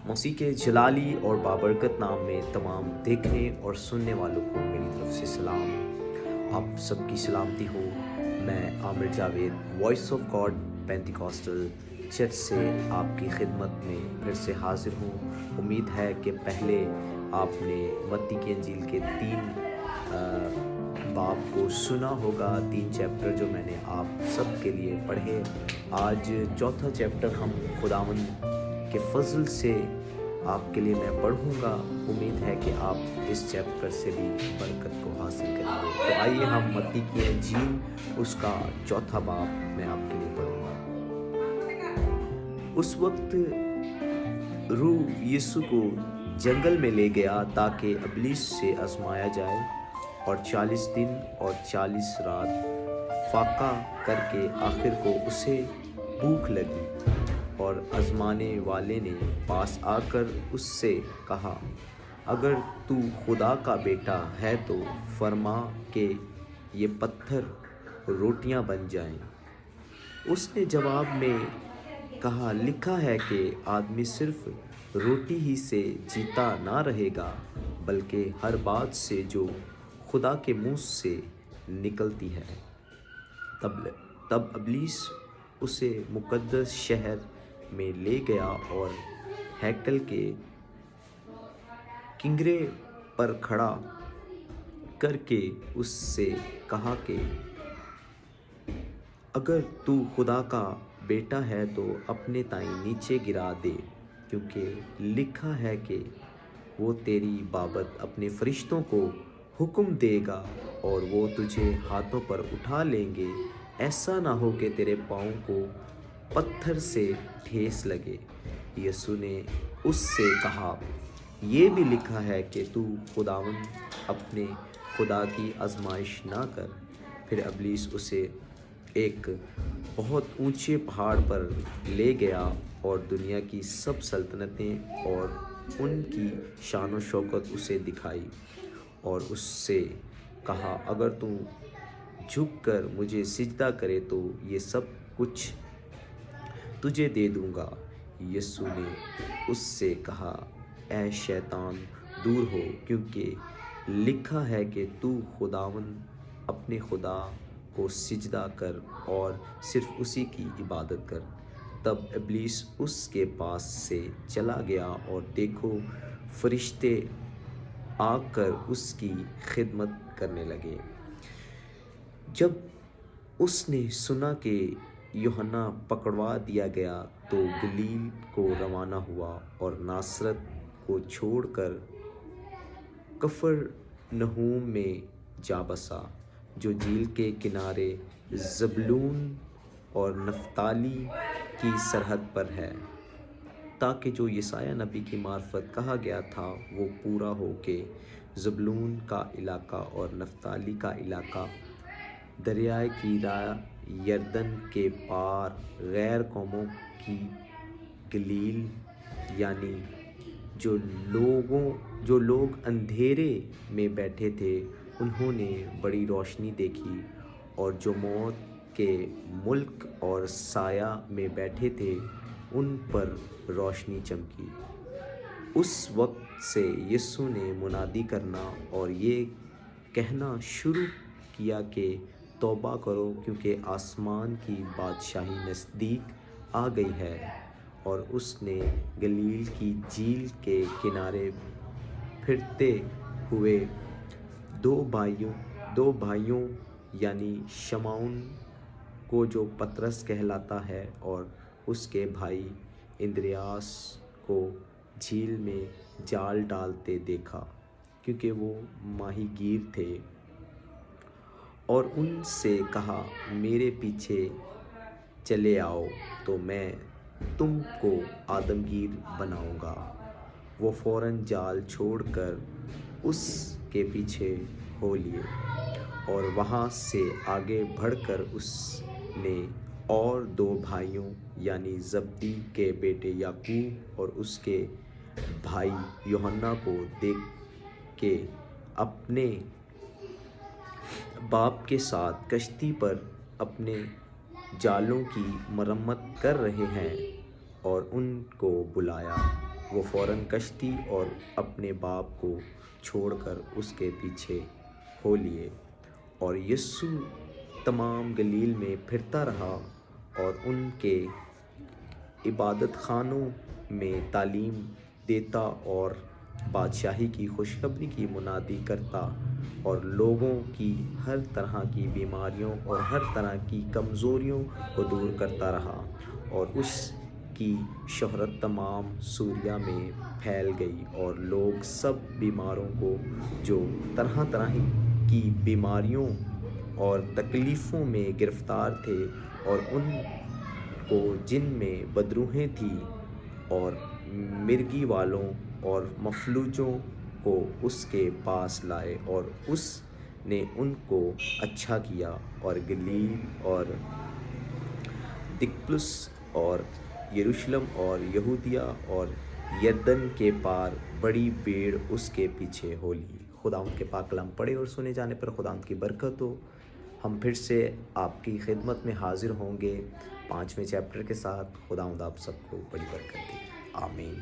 موسیقی کے جلالی اور بابرکت نام میں تمام دیکھنے اور سننے والوں کو میری طرف سے سلام۔ آپ سب کی سلامتی ہو۔ میں Aamir Javed voice of God Pentecostal church سے آپ کی خدمت میں پھر سے حاضر ہوں۔ امید ہے کہ پہلے آپ نے متی کی انجیل کے 3 باب کو سنا ہوگا، 3 چیپٹر جو میں نے آپ سب کے لیے پڑھے۔ آج چوتھا چیپٹر ہم خداوند کے فضل سے آپ کے لیے میں پڑھوں گا۔ امید ہے کہ آپ اس چیپٹر سے بھی برکت کو حاصل کریں گے۔ تو آئیے ہم متی کی انجیل اس کا چوتھا باب میں آپ کے لیے پڑھوں گا۔ اس وقت روح یسوع کو جنگل میں لے گیا تاکہ ابلیس سے آزمایا جائے، اور 40 دن اور 40 رات فاقہ کر کے آخر کو اسے بھوک لگی، اور آزمانے والے نے پاس آ کر اس سے کہا، اگر تو خدا کا بیٹا ہے تو فرما کہ یہ پتھر روٹیاں بن جائیں۔ اس نے جواب میں کہا، لکھا ہے کہ آدمی صرف روٹی ہی سے جیتا نہ رہے گا، بلکہ ہر بات سے جو خدا کے منہ سے نکلتی ہے۔ تب ابلیس اسے مقدس شہر میں لے گیا اور ہیکل کے کنگرے پر کھڑا کر کے اس سے کہا کہ اگر تو خدا کا بیٹا ہے تو اپنے تائیں نیچے گرا دے، کیونکہ لکھا ہے کہ وہ تیری بابت اپنے فرشتوں کو حکم دے گا اور وہ تجھے ہاتھوں پر اٹھا لیں گے، ایسا نہ ہو کہ تیرے پاؤں کو پتھر سے ٹھیس لگے۔ یسوع نے اس سے کہا، یہ بھی لکھا ہے کہ تو خداوند اپنے خدا کی آزمائش نہ کر۔ پھر ابلیس اسے ایک بہت اونچے پہاڑ پر لے گیا اور دنیا کی سب سلطنتیں اور ان کی شان و شوکت اسے دکھائی، اور اس سے کہا، اگر تو جھک کر مجھے سجدہ کرے تو یہ سب کچھ تجھے دے دوں گا۔ یسوع نے اس سے کہا، اے شیطان دور ہو، کیونکہ لکھا ہے کہ تو خداوند اپنے خدا کو سجدہ کر اور صرف اسی کی عبادت کر۔ تب ابلیس اس کے پاس سے چلا گیا، اور دیکھو فرشتے آ کر اس کی خدمت کرنے لگے۔ جب اس نے سنا کہ یوحنا پکڑوا دیا گیا تو گلیل کو روانہ ہوا اور ناصرت کو چھوڑ کر کفرنہوم میں جا بسا، جو جھیل کے کنارے زبلون اور نفتالی کی سرحد پر ہے، تاکہ جو یسایہ نبی کی معرفت کہا گیا تھا وہ پورا ہو کہ زبلون کا علاقہ اور نفتالی کا علاقہ دریائے کی راہ یردن کے پار غیر قوموں کی گلیل، یعنی جو لوگ اندھیرے میں بیٹھے تھے انہوں نے بڑی روشنی دیکھی، اور جو موت کے ملک اور سایہ میں بیٹھے تھے ان پر روشنی چمکی۔ اس وقت سے یسوع نے منادی کرنا اور یہ کہنا شروع کیا کہ توبہ کرو، کیونکہ آسمان کی بادشاہی نزدیک آ گئی ہے۔ اور اس نے گلیل کی جھیل کے کنارے پھرتے ہوئے دو بھائیوں یعنی شمعون کو، جو پطرس کہلاتا ہے، اور اس کے بھائی اندریاس کو جھیل میں جال ڈالتے دیکھا، کیونکہ وہ ماہی گیر تھے، اور ان سے کہا، میرے پیچھے چلے آؤ تو میں تم کو آدمگیر بناؤں گا۔ وہ فوراً جال چھوڑ کر اس کے پیچھے ہو لیے، اور وہاں سے آگے بڑھ کر اس نے اور 2 بھائیوں یعنی زبدی کے بیٹے یعقوب اور اس کے بھائی یوحنا کو دیکھ کے اپنے باپ کے ساتھ کشتی پر اپنے جالوں کی مرمت کر رہے ہیں، اور ان کو بلایا۔ وہ فوراً کشتی اور اپنے باپ کو چھوڑ کر اس کے پیچھے ہو لیے، اور یسوع تمام گلیل میں پھرتا رہا اور ان کے عبادت خانوں میں تعلیم دیتا اور بادشاہی کی خوشخبری کی منادی کرتا اور لوگوں کی ہر طرح کی بیماریوں اور ہر طرح کی کمزوریوں کو دور کرتا رہا، اور اس کی شہرت تمام سوریہ میں پھیل گئی، اور لوگ سب بیماروں کو جو طرح طرح کی بیماریوں اور تکلیفوں میں گرفتار تھے اور ان کو جن میں بدروحیں تھیں اور مرگی والوں اور مفلوجوں کو اس کے پاس لائے، اور اس نے ان کو اچھا کیا، اور گلیل اور دکپلس اور یروشلم اور یہودیہ اور یردن کے پار بڑی بھیڑ اس کے پیچھے ہو لی۔ خداوند کے پاک کلام پڑھے اور سنے جانے پر خداوند کی برکت ہو۔ ہم پھر سے آپ کی خدمت میں حاضر ہوں گے 5ویں چیپٹر کے ساتھ۔ خداوند آپ سب کو بڑی برکت دے، آمین۔